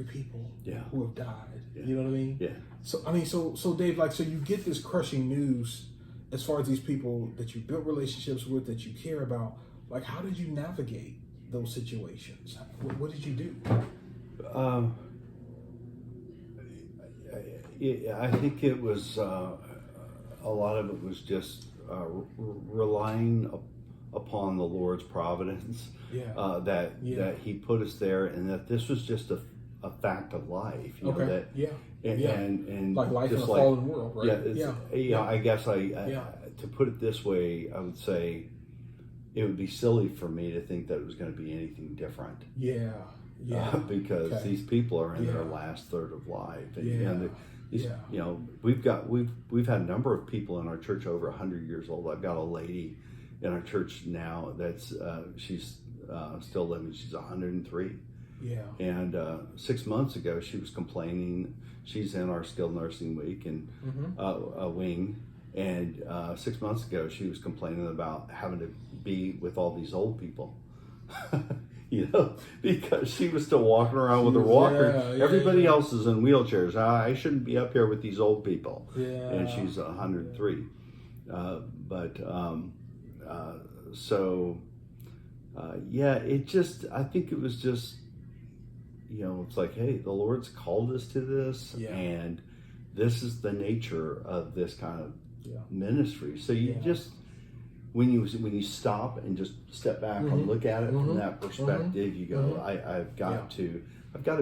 people Yeah. who have died. Yeah. You know what I mean? Yeah. So I mean, so Dave, like, so you get this crushing news as far as these people that you built relationships with, that you care about. Like, how did you navigate those situations? What did you do? I think it was a lot of it was just relying upon the Lord's providence. Yeah. That He put us there, and that this was just a fact of life. You know, that and like life in a just fallen world, right? I guess to put it this way, I would say it would be silly for me to think that it was going to be anything different. Because these people are in their last third of life, and you know, we've had a number of people in our church over 100 years old. I've got a lady in our church now that's she's still living. She's 103. Yeah. And 6 months ago, she was complaining. She's in our skilled nursing week and wing. And 6 months ago, she was complaining about having to be with all these old people. You know, because she was still walking around with her walker. Everybody else is in wheelchairs. I shouldn't be up here with these old people. And she's 103. It just, I think it was just, you know, it's like, hey, the Lord's called us to this, and this is the nature of this kind of ministry. So you just, when you stop and just step back and look at it from that perspective, you go, I've got to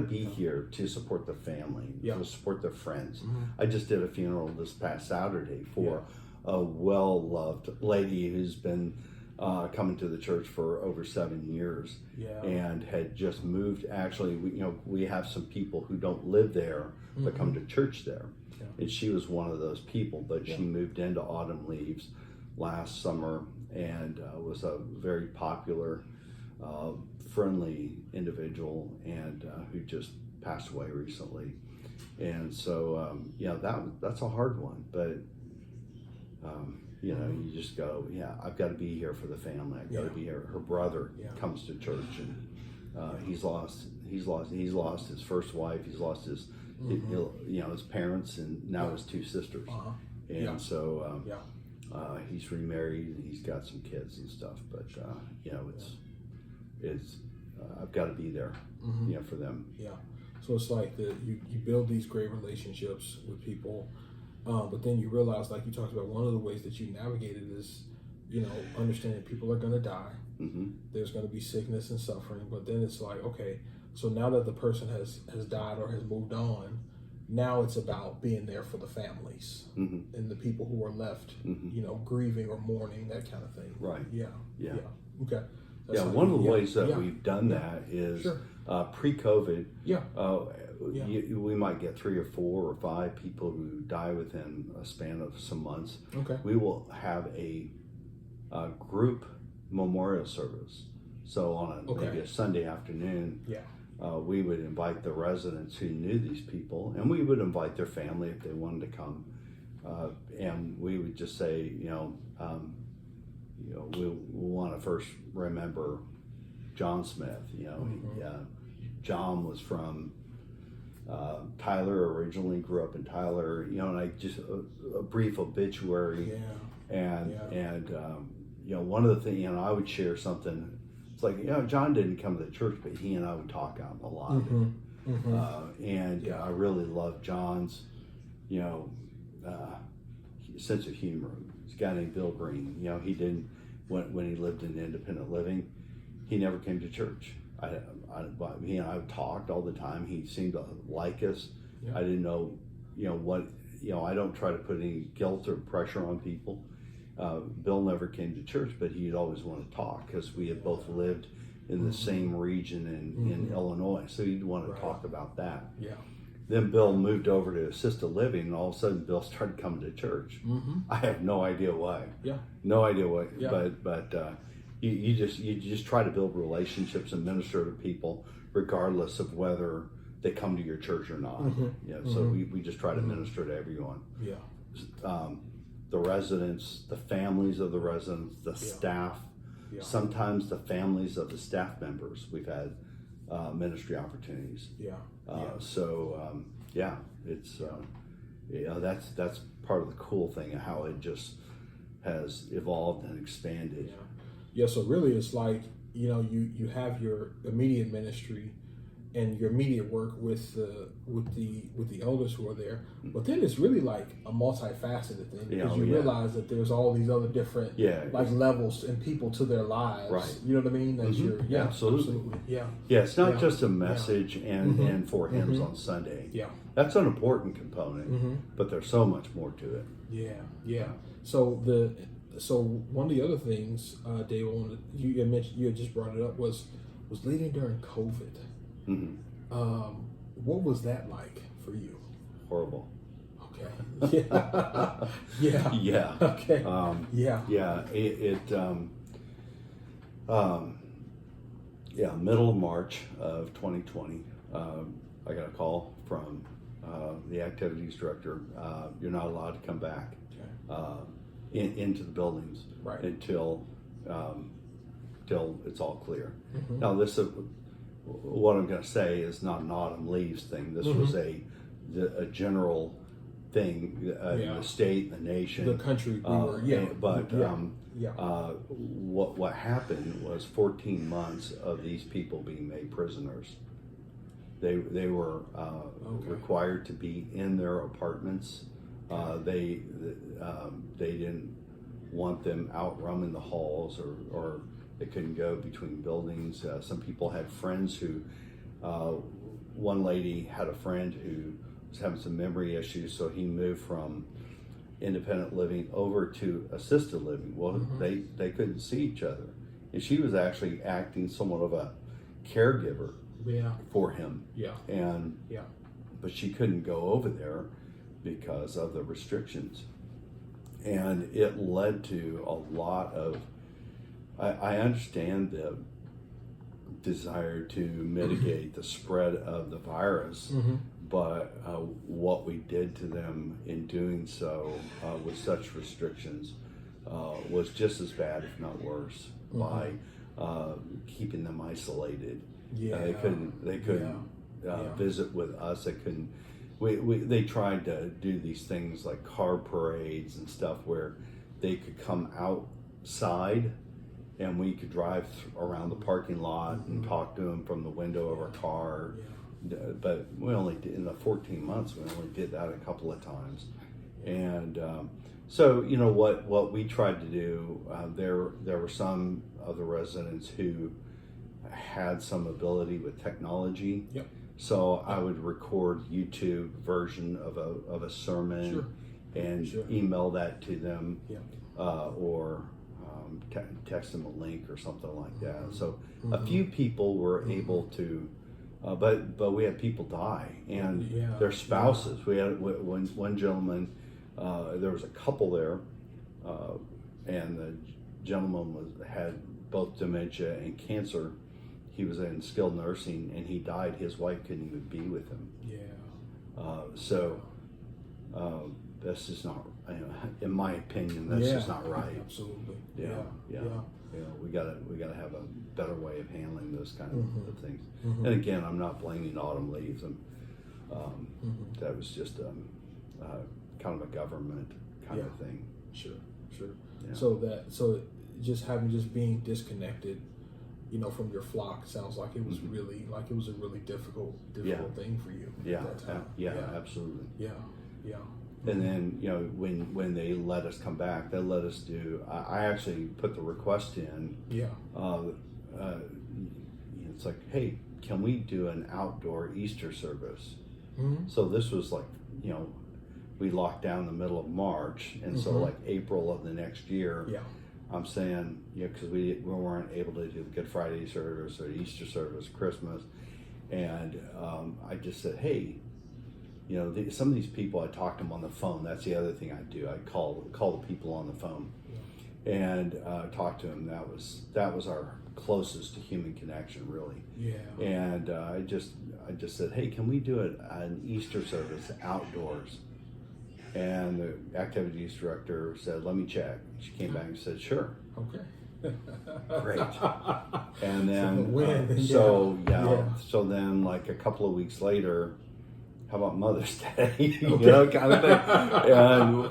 be here to support the family, to support the friends. I just did a funeral this past Saturday for a well-loved lady who's been coming to the church for over 7 years, and had just moved. Actually, we have some people who don't live there but come to church there, and she was one of those people. But she moved into Autumn Leaves last summer and was a very popular, friendly individual, and who just passed away recently. And so that's a hard one, but you know, you just go, I've got to be here for the family. I've got to be here. Her brother comes to church, and he's lost his first wife. He's lost his his parents, and now his two sisters. And so he's remarried, and he's got some kids and stuff. But it's I've got to be there, for them. So it's like you build these great relationships with people. But then you realize, like you talked about, one of the ways that you navigated is, understanding people are going to die. There's going to be sickness and suffering. But then it's like, okay, so now that the person has died or has moved on, now it's about being there for the families and the people who are left, grieving or mourning, that kind of thing. Right. Yeah. Okay. That's one of the ways that we've done that is pre-COVID. We might get 3 or 4 or 5 people who die within a span of some months. Okay. We will have a group memorial service. So on maybe a Sunday afternoon, we would invite the residents who knew these people, and we would invite their family if they wanted to come. And we would just say, we want to first remember John Smith. John was from Tyler, originally grew up in Tyler, and I just a brief obituary, and one of the things, I would share something. It's like, John didn't come to the church, but he and I would talk out in the lobby, I really love John's, sense of humor. This guy named Bill Green, he didn't when he lived in independent living, he never came to church. He and I talked all the time. He seemed to like us. I didn't know, I don't try to put any guilt or pressure on people. Bill never came to church, but he'd always want to talk because we had both lived in the same region in Illinois. So he'd want to talk about that. Then Bill moved over to assisted living, and all of a sudden Bill started coming to church. I have no idea why. No idea why. But you just try to build relationships and minister to people regardless of whether they come to your church or not. So we just try to minister to everyone. The residents, the families of the residents, the staff, sometimes the families of the staff members. We've had ministry opportunities. So it's that's part of the cool thing of how it just has evolved and expanded. Yeah. So really, it's like you have your immediate ministry and your immediate work with the elders who are there, but then it's really like a multifaceted thing because you realize that there's all these other different like levels and people to their lives. Right. You know what I mean? That's absolutely. Yeah. Yeah, it's not just a message and for hymns on Sunday. Yeah. That's an important component, but there's so much more to it. Yeah. So one of the other things, Dave, you had just brought it up was leading during COVID. What was that like for you? Horrible. Okay. Yeah. Yeah. Okay. Middle of March of 2020, I got a call from the activities director. You're not allowed to come back into the buildings until it's all clear. Now this what I'm going to say is not an autumn leaves thing. This was a general thing in the state, the nation, the country. What happened was 14 months of these people being made prisoners. They were required to be in their apartments. They didn't want them out roaming the halls or they couldn't go between buildings. Some people had friends who, one lady had a friend who was having some memory issues, so he moved from independent living over to assisted living. Well, they couldn't see each other. And she was actually acting somewhat of a caregiver for him. But she couldn't go over there because of the restrictions. And it led to a lot of, I understand the desire to mitigate the spread of the virus, but what we did to them in doing so with such restrictions was just as bad, if not worse, by keeping them isolated. They couldn't visit with us. They couldn't. They tried to do these things like car parades and stuff where they could come outside and we could drive around the parking lot and talk to them from the window of our car. But we only did, in the 14 months, we only did that a couple of times. And so, what we tried to do, there were some of the residents who had some ability with technology. So I would record YouTube version of a sermon and email that to them, or text them a link or something like that. So a few people were able to, but we had people die and their spouses. We had one gentleman. There was a couple there, and the gentleman had both dementia and cancer. He was in skilled nursing and he died. His wife couldn't even be with him. That's just not, in my opinion, that's just not right. Absolutely. We gotta have a better way of handling those kind of things. And again, I'm not blaming autumn leaves. That was just kind of a government kind of thing. Sure. Yeah. So just being disconnected, from your flock sounds like it was really a really difficult thing for you at that time. Absolutely. Yeah. And then when they let us come back, they let us do. I actually put the request in. It's like, hey, can we do an outdoor Easter service? So this was like, we locked down the middle of March, and so like April of the next year. I'm saying, because we weren't able to do the Good Friday service or Easter service, Christmas, and I just said, hey, some of these people, I talk to them on the phone. That's the other thing I do. I call the people on the phone and talk to them. That was our closest to human connection, really. And I just said, hey, can we do an Easter service outdoors? And the activities director said, let me check. She came back and said, sure. Okay. Great. And then, so then like a couple of weeks later, how about Mother's Day? You know, kind of thing. And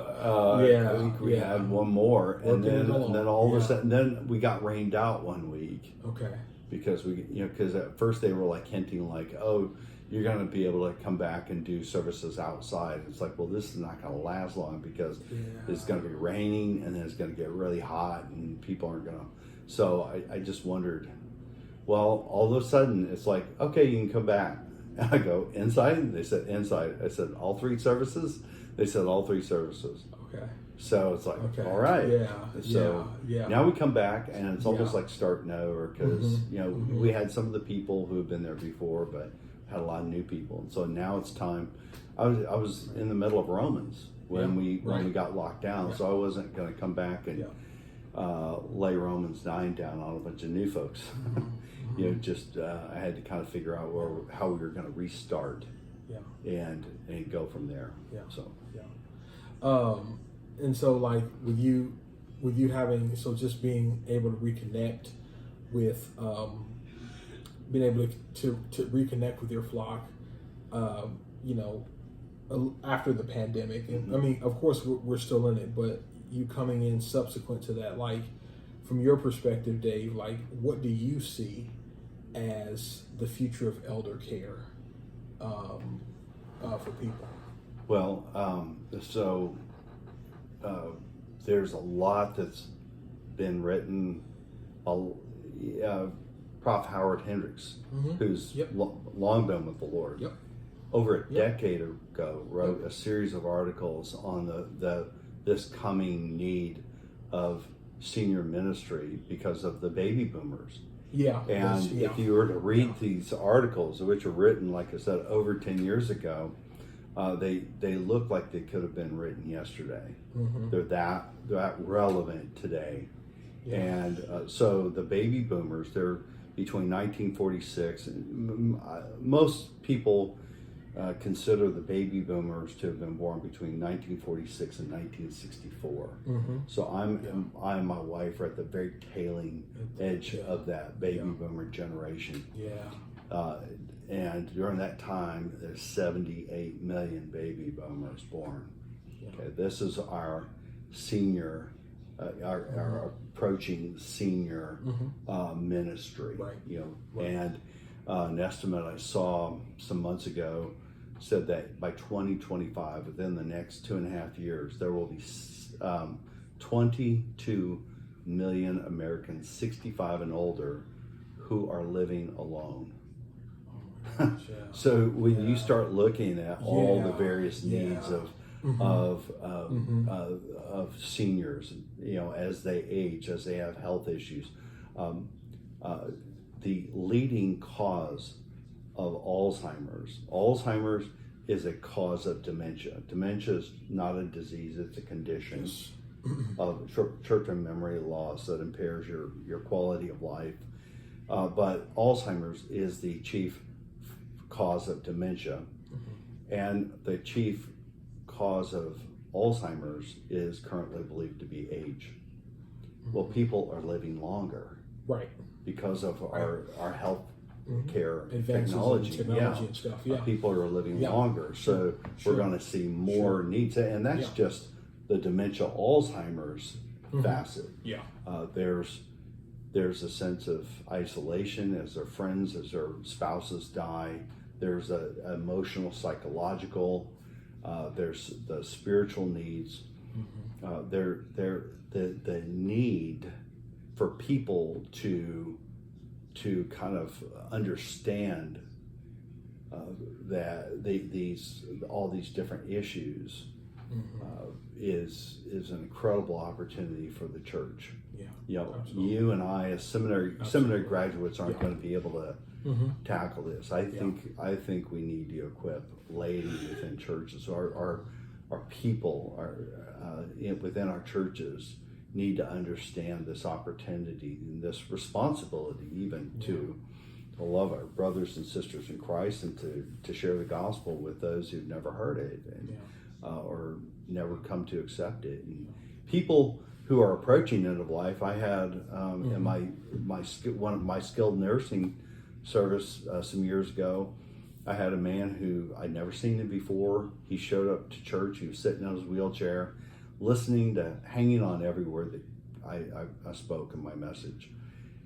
I think we had one more, and then all of a sudden, then we got rained out one week. Okay. Because because at first they were like hinting like, oh, you're going to be able to come back and do services outside. It's like, well, this is not going to last long because it's going to be raining and then it's going to get really hot and people aren't going to. So I just wondered, well, all of a sudden it's like, okay, you can come back. And I go, inside? They said, inside. I said, all 3 services? They said, all 3 services. Okay. So it's like, all right. Yeah. So now we come back and it's almost like starting over because, we had some of the people who have been there before, but had a lot of new people. And so now it's time. I was in the middle of Romans when we got locked down. So I wasn't going to come back and lay Romans 9 down on a bunch of new folks. I had to kind of figure out how we were going to restart and go from there. And so like with you having, so just being able to reconnect with, being able to reconnect with your flock, after the pandemic. And I mean, of course we're still in it, but you coming in subsequent to that, like from your perspective, Dave, like what do you see as the future of elder care for people? Well, there's a lot that's been written. Prof. Howard Hendricks, who's long been with the Lord, over a decade ago, wrote a series of articles on this coming need of senior ministry because of the baby boomers. If you were to read these articles, which are written, like I said, over 10 years ago, they look like they could have been written yesterday. They're that relevant today. And so the baby boomers, they're between 1946 and most people consider the baby boomers to have been born between 1946 and 1964. So I'm my wife are at the very tailing edge of that baby boomer generation. And during that time, there's 78 million baby boomers born. Okay, this is our senior, our approaching senior ministry. And an estimate I saw some months ago said that by 2025, within the next 2.5 years, there will be 22 million Americans 65 and older who are living alone. So when you start looking at all the various needs of seniors, as they age, as they have health issues, the leading cause of Alzheimer's is a cause of dementia. Dementia is not a disease; it's a condition of short-term memory loss that impairs your quality of life. But Alzheimer's is the chief cause of dementia, and the chief cause of Alzheimer's is currently believed to be age. Well, people are living longer, because of our health care technology and stuff. People are living longer, so we're going to see more needs, and that's just the dementia Alzheimer's facet. There's a sense of isolation as their friends, as their spouses die. There's a emotional, psychological. There's the spiritual needs. The need for people to kind of understand that all these different issues is an incredible opportunity for the church. You and I, as seminary graduates, aren't going to be able to tackle this. I think we need to equip laity within churches. Our people within our churches need to understand this opportunity and this responsibility, even to love our brothers and sisters in Christ and to share the gospel with those who've never heard it or never come to accept it. And people who are approaching end of life. I had in one of my skilled nursing service some years ago. I had a man who I'd never seen him before. He showed up to church. He was sitting in his wheelchair, hanging on every word that I spoke in my message.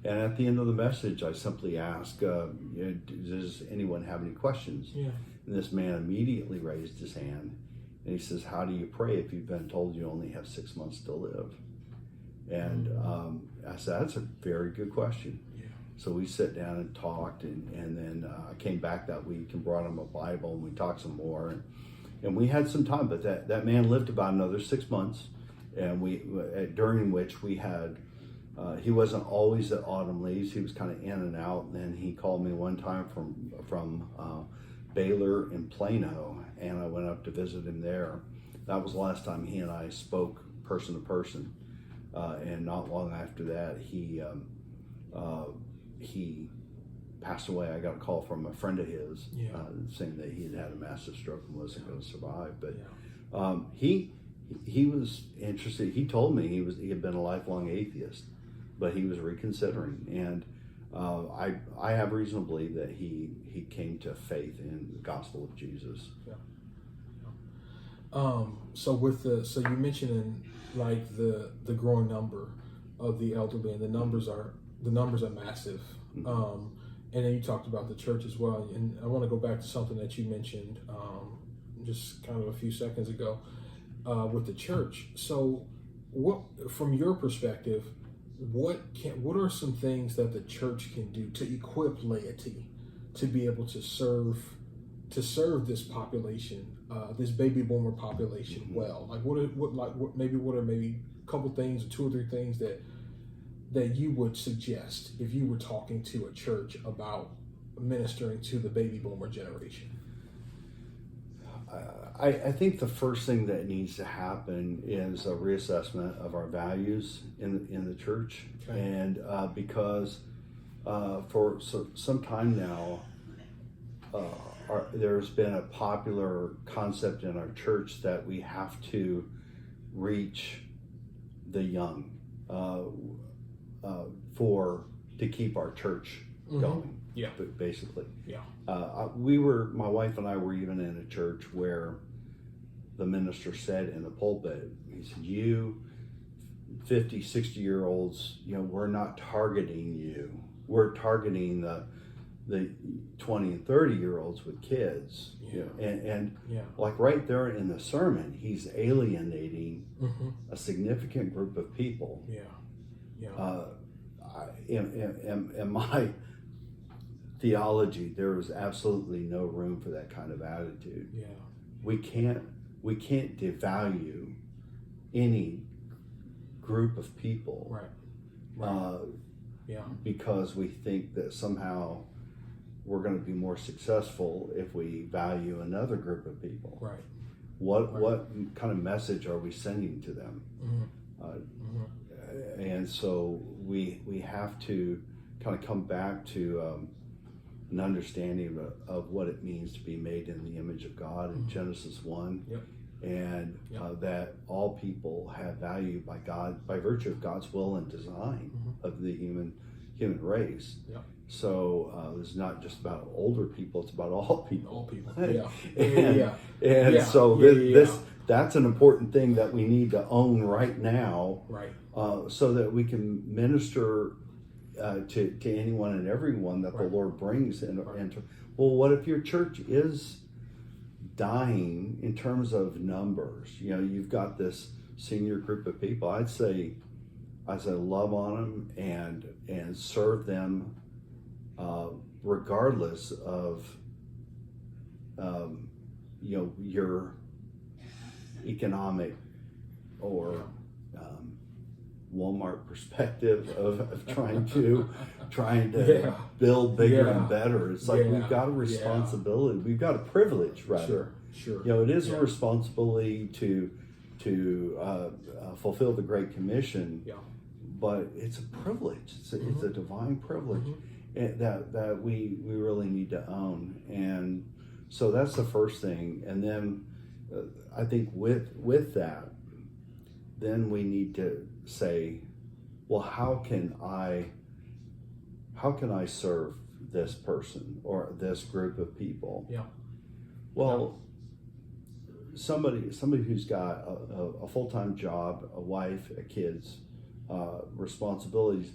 And at the end of the message, I simply asked, does anyone have any questions? Yeah. And this man immediately raised his hand, and he says, how do you pray if you've been told you only have 6 months to live? And I said, that's a very good question. Yeah. So we sat down and talked, and then I came back that week and brought him a Bible, and we talked some more. And we had some time, but that man lived about another 6 months, and during which we had, he wasn't always at Autumn Leaves. He was kind of in and out. And then he called me one time from Baylor in Plano, and I went up to visit him there. That was the last time he and I spoke person to person. And not long after that, he passed away. I got a call from a friend of his saying that he had a massive stroke and wasn't going to survive. But he was interested. He told me he had been a lifelong atheist, but he was reconsidering. And I have reason to believe that he came to faith in the gospel of Jesus. Yeah. So you mentioned like the growing number of the elderly, and the numbers are massive. Mm-hmm. And then you talked about the church as well. And I want to go back to something that you mentioned just kind of a few seconds ago with the church. So, what, from your perspective, what are some things that the church can do to equip laity to be able to serve this population, this baby boomer population well? Like what are maybe a couple things, or 2 or 3 things that you would suggest if you were talking to a church about ministering to the baby boomer generation? I think the first thing that needs to happen is a reassessment of our values in the church. Okay. And because for some time now, there's been a popular concept in our church that we have to reach the young to keep our church going. Yeah, basically. Yeah. My wife and I were even in a church where the minister said in the pulpit, he said, you 50, 60-year-olds, we're not targeting you. We're targeting the 20 and 30-year-olds with kids. Yeah. And like right there in the sermon, he's alienating a significant group of people. Yeah. Yeah. In my theology, there is absolutely no room for that kind of attitude. Yeah. We can't devalue any group of people. Right. Because we think that somehow we're going to be more successful if we value another group of people. Right. What kind of message are we sending to them? And so we have to kind of come back to an understanding of what it means to be made in the image of God in Genesis 1. Yep. And that all people have value by God, by virtue of God's will and design of the human race. Yep. So it's not just about older people; it's about all people. All people. That's an important thing that we need to own right now. Right. So that we can minister to anyone and everyone that the Lord brings. Well, what if your church is dying in terms of numbers? You've got this senior group of people. I'd say love on them and serve them regardless of your economic or Walmart perspective of trying to build bigger and better. It's like we've got a responsibility. We've got a privilege, rather. Sure. It is a responsibility to fulfill the Great Commission. Yeah. But it's a privilege. It's a divine privilege that we really need to own. And so that's the first thing. And then I think with that, then we need to say, well, how can I serve this person or this group of people? Yeah. Well, somebody who's got a full-time job, a wife, kids, responsibilities,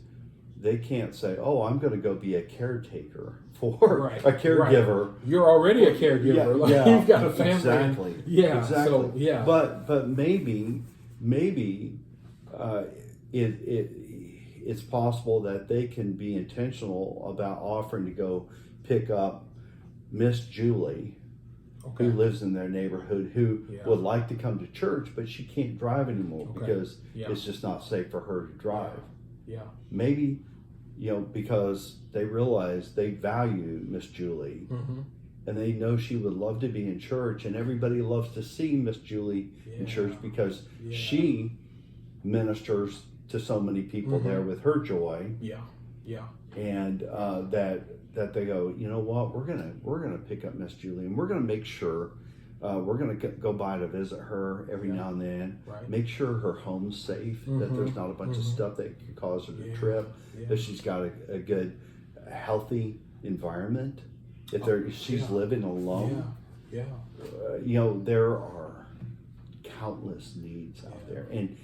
they can't say, "Oh, I'm going to go be a caretaker for a caregiver." Right. You're already a caregiver. You've got a family. Exactly. Yeah. Exactly. So, yeah. But maybe it's possible that they can be intentional about offering to go pick up Miss Julie, who lives in their neighborhood, who would like to come to church, but she can't drive anymore because it's just not safe for her to drive. Yeah. Maybe, because they realize they value Miss Julie, and they know she would love to be in church, and everybody loves to see Miss Julie in church because she ministers to so many people there with her joy. Yeah. And that they go, you know what, we're gonna pick up Miss Julie, and we're gonna make sure we're gonna go by to visit her every now and then. Right. Make sure her home's safe, that there's not a bunch of stuff that could cause her to trip, that she's got a good, healthy environment. If she's living alone, there are countless needs out there, and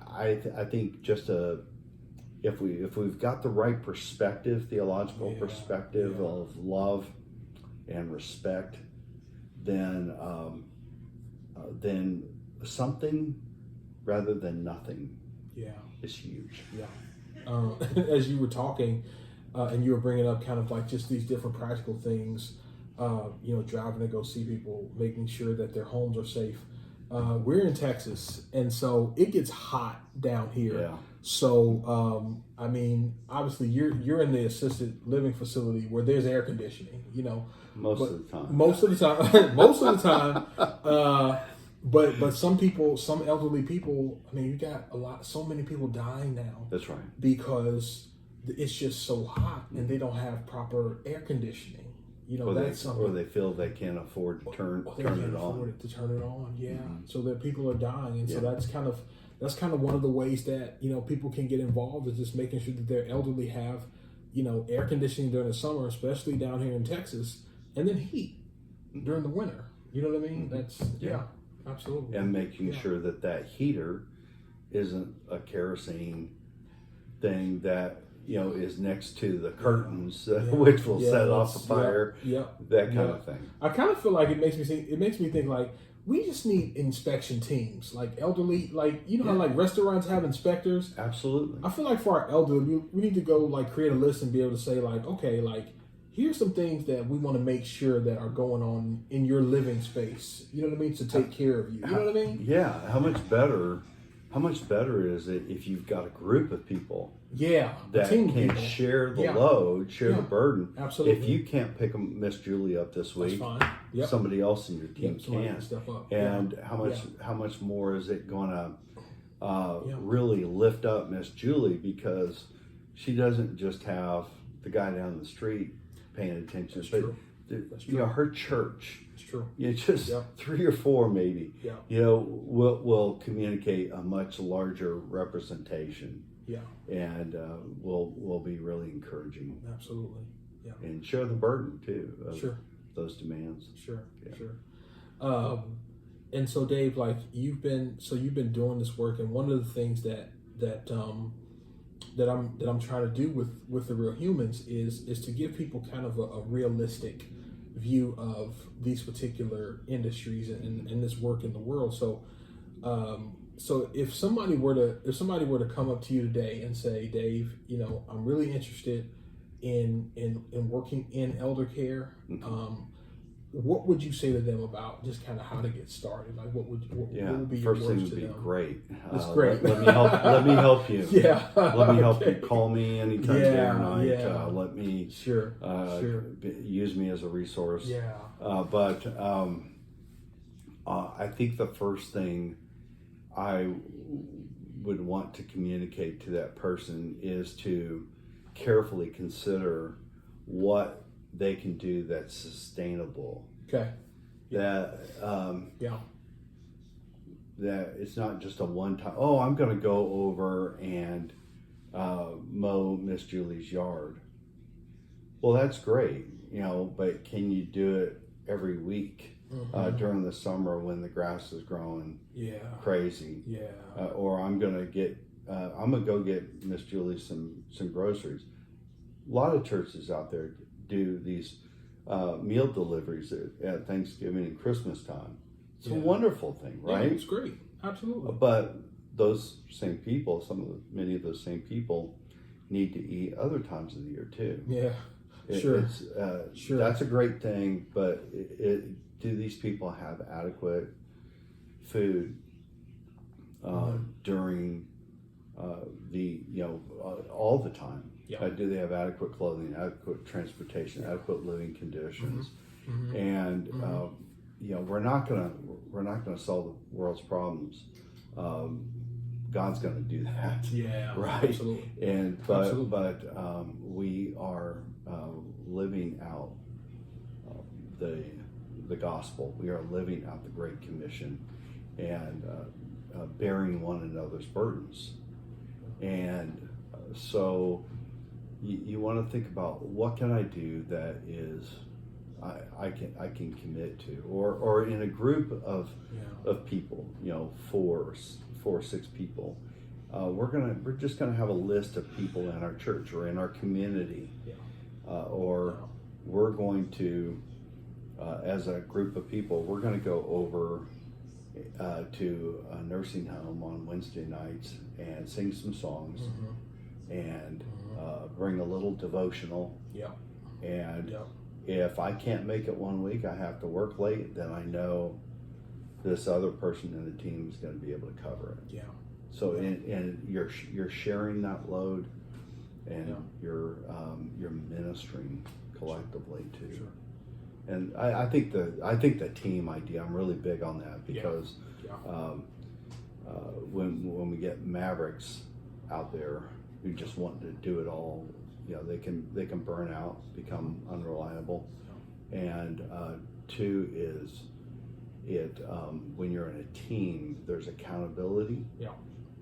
I think just if we've got the right perspective, theological perspective of love and respect, then something rather than nothing is huge. As you were talking, and you were bringing up kind of like just these different practical things, driving to go see people, making sure that their homes are safe. We're in Texas, and so it gets hot down here. Yeah. So, obviously you're in the assisted living facility where there's air conditioning, Most of the time. Most of the time. But some elderly people, you got so many people dying now. That's right. Because it's just so hot and they don't have proper air conditioning. Or they feel they can't afford to turn it on. Yeah. So that people are dying, and so that's kind of one of the ways that people can get involved, is just making sure that their elderly have air conditioning during the summer, especially down here in Texas, and then heat during the winter. You know what I mean? That's absolutely. And making sure that heater isn't a kerosene thing that is next to the curtains, which will set off a fire. That kind of thing. I kind of feel like it makes me think like we just need inspection teams, like elderly, like how like restaurants have inspectors. Absolutely. I feel like for our elderly, we need to go like create a list and be able to say like, okay, like here's some things that we want to make sure that are going on in your living space. You know what I mean? To take care of you. You know what I mean? Yeah. How much better is it if you've got a group of people that can share the load, share the burden. Absolutely. If you can't pick Miss Julie up this week, somebody else in your team can. Step up. And how much more is it going to really lift up Miss Julie, because she doesn't just have the guy down the street paying attention, but her church. It's true. Just 3 or 4 maybe. Will communicate a much larger representation. And will be really encouraging. Absolutely. Yeah. And share the burden too of those demands. Sure. And so Dave, like you've been doing this work, and one of the things that I'm trying to do with the Real Humans is to give people kind of a realistic view of these particular industries and this work in the world. So if somebody were to come up to you today and say, Dave, I'm really interested in working in elder care, what would you say to them about just kind of how to get started? Like what would be your first words thing would be them? Great. It's great. Let me help you. Let me help you. Call me anytime day or night. Let me use me as a resource. But I think the first thing I would want to communicate to that person is to carefully consider what they can do that's sustainable. Okay. That that it's not just a one time. Oh, I'm going to go over and mow Miss Julie's yard. Well, that's great, but can you do it every week during the summer when the grass is growing crazy? Yeah. Or I'm gonna go get Miss Julie some groceries. A lot of churches out there do these meal deliveries at Thanksgiving and Christmas time. It's a wonderful thing, right? Yeah, it's great, absolutely. But those same people, many of those same people, need to eat other times of the year too. Yeah. Sure. Sure. That's a great thing, but do these people have adequate food during all the time? Yeah. Do they have adequate clothing, adequate transportation, adequate living conditions? And we're not gonna solve the world's problems. God's going to do that. Yeah, right. Absolutely. But we are living out the gospel. We are living out the Great Commission and bearing one another's burdens. And so you want to think about, what can I do that is I can commit to, or in a group of people, 4 or 6 people, we're just gonna have a list of people in our church or in our community, we're going to, as a group of people, we're gonna go over to a nursing home on Wednesday nights and sing some songs and bring a little devotional. And if I can't make it one week, I have to work late, then I know this other person in the team is going to be able to cover it. So and you're sharing that load, and you're ministering collectively too. Sure. And I think the team idea, I'm really big on that, because when we get mavericks out there who just want to do it all, they can burn out, become unreliable. And 2 is when you're in a team, there's accountability.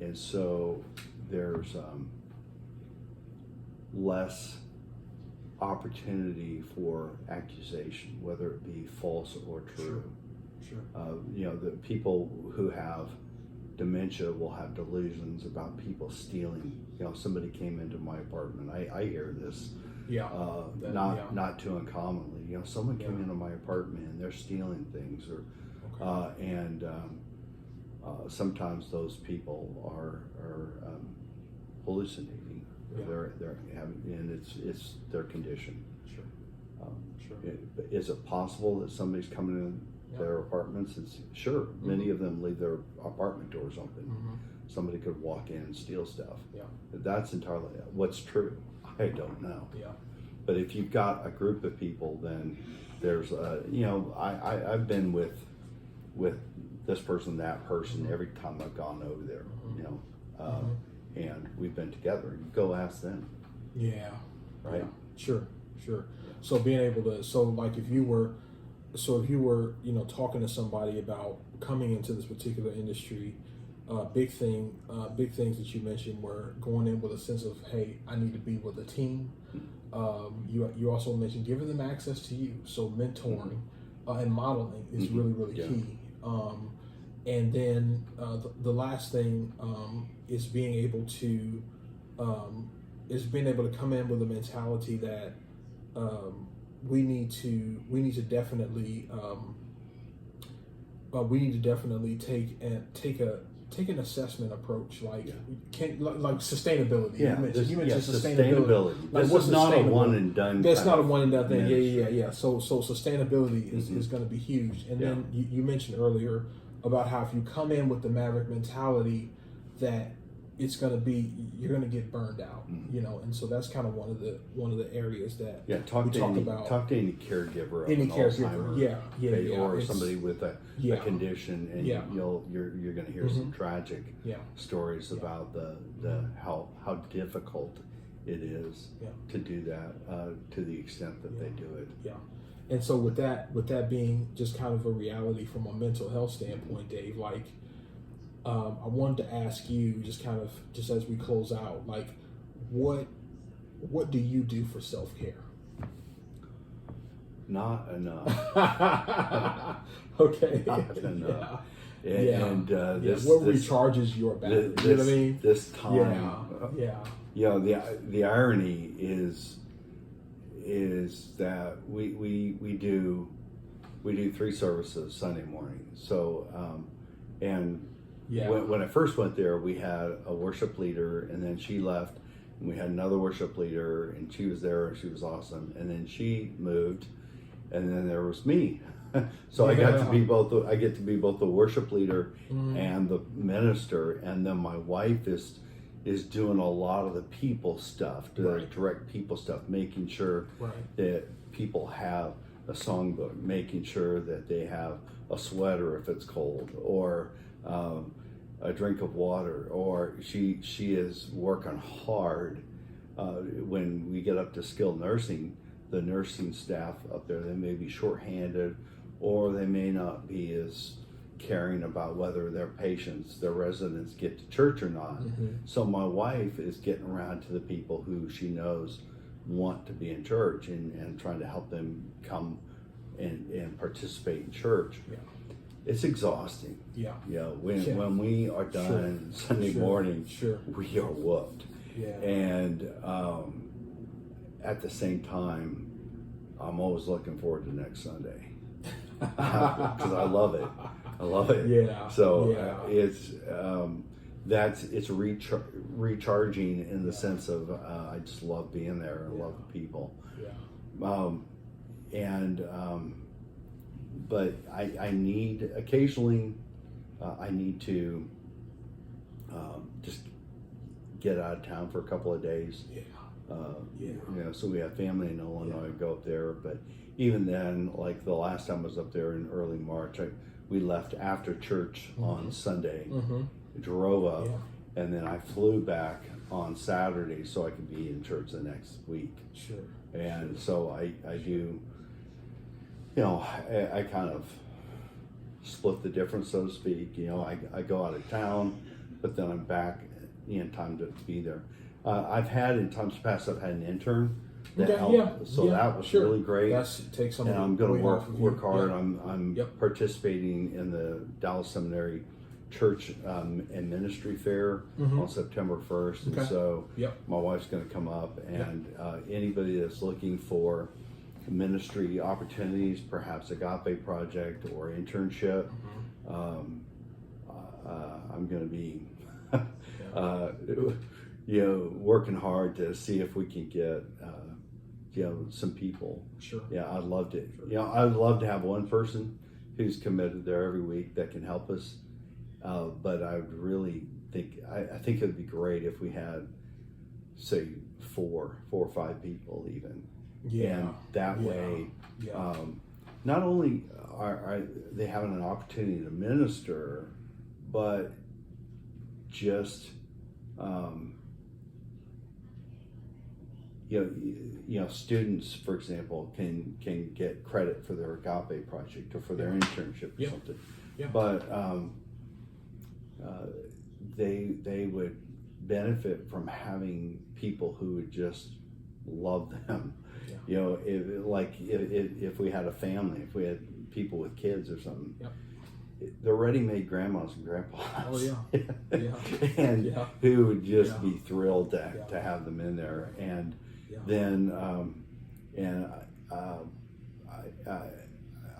And so there's less opportunity for accusation, whether it be false or true. Sure. The people who have dementia will have delusions about people stealing. Somebody came into my apartment. I hear this. Not too uncommonly. Someone came into my apartment and they're stealing things, or sometimes those people are hallucinating. They're having, and it's their condition. Sure. Is it possible that somebody's coming in their apartments? Sure. Many of them leave their apartment doors open. Somebody could walk in and steal stuff. That's entirely what's true. I don't know. But if you've got a group of people, then there's I've been with this person, that person, every time I've gone over there, and we've been together. You go ask them. Right. Sure. So being able to, if you were, talking to somebody about coming into this particular industry, big things that you mentioned were going in with a sense of, hey, I need to be with a team. You also mentioned giving them access to you, so mentoring and modeling is really key. And then the last thing is being able to come in with a mentality that we need to definitely take an assessment approach, like sustainability. You mentioned sustainability. This is not a one and done. That's not a one and done thing. Yeah. So sustainability is going to be huge. And then you mentioned earlier about how if you come in with the maverick mentality, that you're going to get burned out, and so that's kind of one of the areas that talk to any caregiver, or somebody with a condition, and you're going to hear some tragic stories about the how difficult it is to do that to the extent that they do it. And so with that being just kind of a reality from a mental health standpoint, Dave, like, I wanted to ask you, just as we close out, like, what do you do for self-care? Not enough. Okay. Not enough. Yeah. And what recharges your battery? You know what I mean? This time. The irony is that we do 3 services Sunday morning. So when I first went there, we had a worship leader, and then she left, and we had another worship leader, and she was there, and she was awesome, and then she moved, and then there was me. So I get to be both the worship leader and the minister, and then my wife is doing a lot of the people stuff, the direct people stuff, making sure that people have a songbook, making sure that they have a sweater if it's cold, or a drink of water, or she is working hard. When we get up to skilled nursing, the nursing staff up there, they may be shorthanded, or they may not be as caring about whether their patients, their residents, get to church or not. So my wife is getting around to the people who she knows want to be in church, and trying to help them come and participate in church. It's exhausting. When we are done Sunday morning, we are whooped. And at the same time, I'm always looking forward to next Sunday, because I love it. So it's recharging in the sense of I just love being there. I love the people. But I need occasionally I need to just get out of town for a couple of days. So we have family in Illinois. Go up there, but even then, like the last time I was up there in early March, we left after church on Sunday, drove up, and then I flew back on Saturday so I could be in church the next week. And so I do, I kind of split the difference, so to speak. I go out of town, but then I'm back in time to be there. I've had, in times past, I've had an intern that helped, so that was really great. And I'm going to work hard. I'm participating in the Dallas Seminary Church and Ministry Fair on September 1st, and so my wife's going to come up, and anybody that's looking for ministry opportunities, perhaps Agape Project or internship, I'm going to be working hard to see if we can get some people. I'd love to. I'd love to have one person who's committed there every week that can help us. But I would really think I think it'd be great if we had, say, four or five people even. And that way, not only are they having an opportunity to minister, but just students, for example, can get credit for their Agape project or for their internship or something. But they would benefit from having people who would just love them. If we had a family, if we had people with kids or something, they're ready-made grandmas and grandpas. And who would just be thrilled to have them in there. And then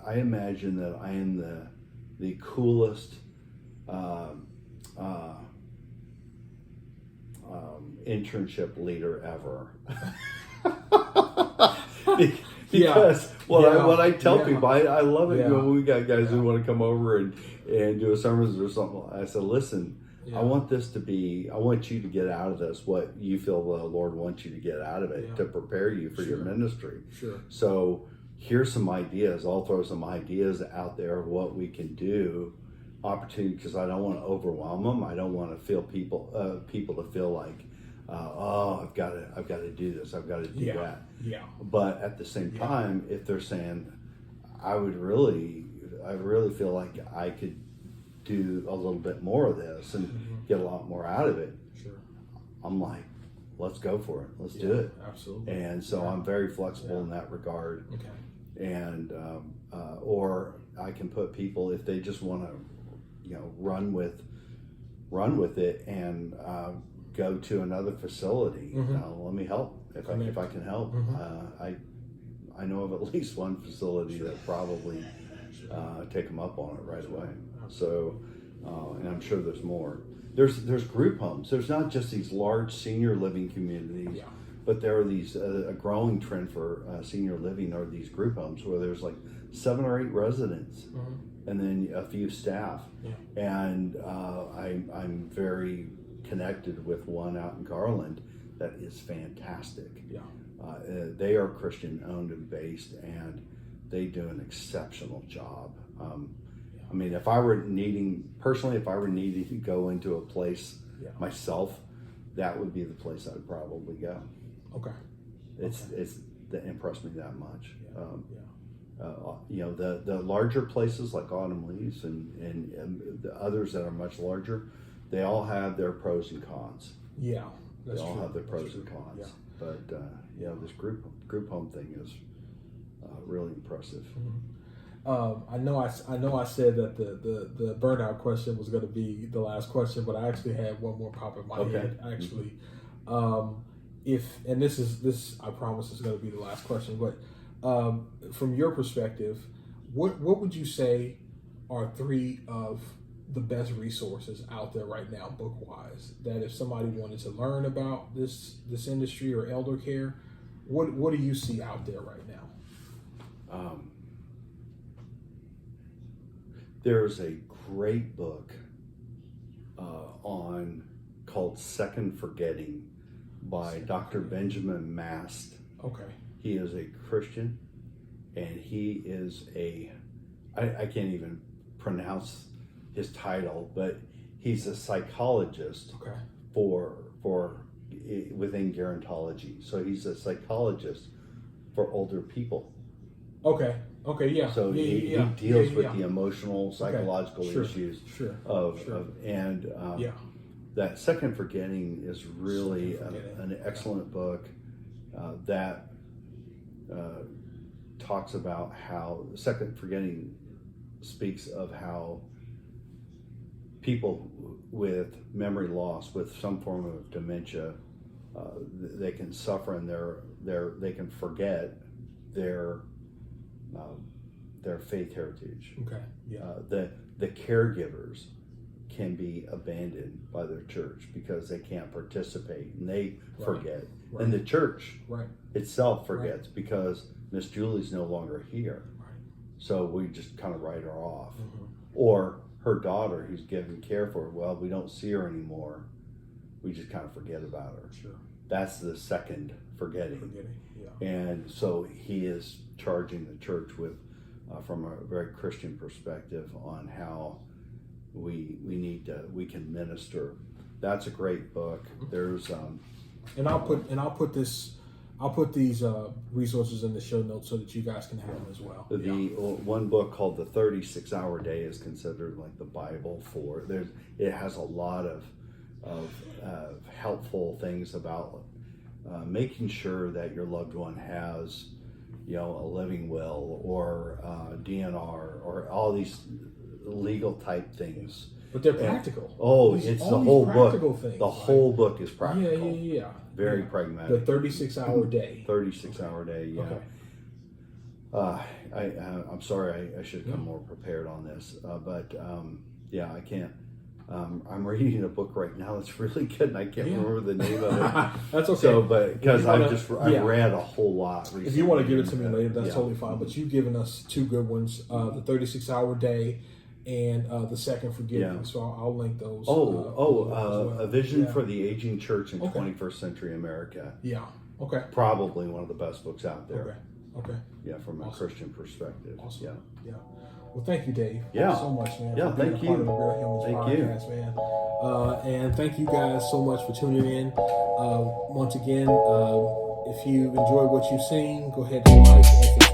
I imagine that I am the coolest internship leader ever. Because what I tell people, I love it when we got guys who want to come over and do a sermons or something. I said, listen, I want you to get out of this what you feel the Lord wants you to get out of it to prepare you for your ministry. So here's some ideas. I'll throw some ideas out there of what we can do, opportunity, because I don't want to overwhelm them. I don't want to feel people to feel like, I've got to do this, I've got to do that. But at the same time, if they're saying, I really feel like I could do a little bit more of this and get a lot more out of it. Sure. I'm like, let's go for it. Let's do it. Absolutely. And so I'm very flexible in that regard. Okay. And or I can put people, if they just want to, run with it and go to another facility. Let me help if I can help. I know of at least one facility that probably take them up on it right away. So, and I'm sure there's more. There's group homes. There's not just these large senior living communities, but there are these a growing trend for senior living are these group homes where there's like 7 or 8 residents, and then a few staff. And I'm very connected with one out in Garland that is fantastic. They are Christian owned and based, and they do an exceptional job. I mean, if I were needing to go into a place myself, that would be the place I would probably go. Okay. It's that impressed me that much. The larger places like Autumn Leaves and the others that are much larger, they all have their pros and cons. Yeah, they all have their pros and cons. But this group home thing is really impressive. I know I said that the burnout question was going to be the last question, but I actually had one more pop in my head. Actually, this I promise is going to be the last question. But from your perspective, what would you say are 3 of the best resources out there right now, book wise? That if somebody wanted to learn about this industry or elder care, what do you see out there right now? There's a great book called Second Forgetting by Dr. Benjamin Mast. Okay. He is a Christian, and he is I can't even pronounce his title, but he's a psychologist for within gerontology. So he's a psychologist for older people. Okay, yeah. So he deals with the emotional, psychological issues that Second Forgetting is really an excellent book that talks about how Second Forgetting speaks of how people with memory loss, with some form of dementia, they can suffer and they can forget their faith heritage. The caregivers can be abandoned by their church because they can't participate and they forget. And the church itself forgets because Miss Julie's no longer here. So we just kind of write her off. Or her daughter who's given care for her, well, we don't see her anymore. We just kind of forget about her. That's the second forgetting. And so he is charging the church with, from a very Christian perspective, on how we can minister. That's a great book. There's and I'll put these resources in the show notes so that you guys can have them as well. One book called The 36-Hour Day is considered like the Bible for it has a lot of helpful things about making sure that your loved one has a living will or DNR or all these legal type things. But they're practical. It's the whole book. Things, the whole book is practical. Very pragmatic. The 36-hour day. 36-hour day, I'm sorry, I should have come more prepared on this. But I can't. I'm reading a book right now that's really good, and I can't remember the name of it. That's okay. So, but because I've read a whole lot recently. If you want to give it to me later, that's totally fine. But you've given us 2 good ones: the 36-hour day and the Second Forgetting. So I'll link those. A Vision for the Aging Church in 21st Century America. Probably one of the best books out there. From a Christian perspective. Well, thank you, Dave. Thank you so much, man. For being thank a part of the Real Humans podcast, man. And thank you guys so much for tuning in. Once again, if you enjoyed what you've seen, go ahead and like and subscribe.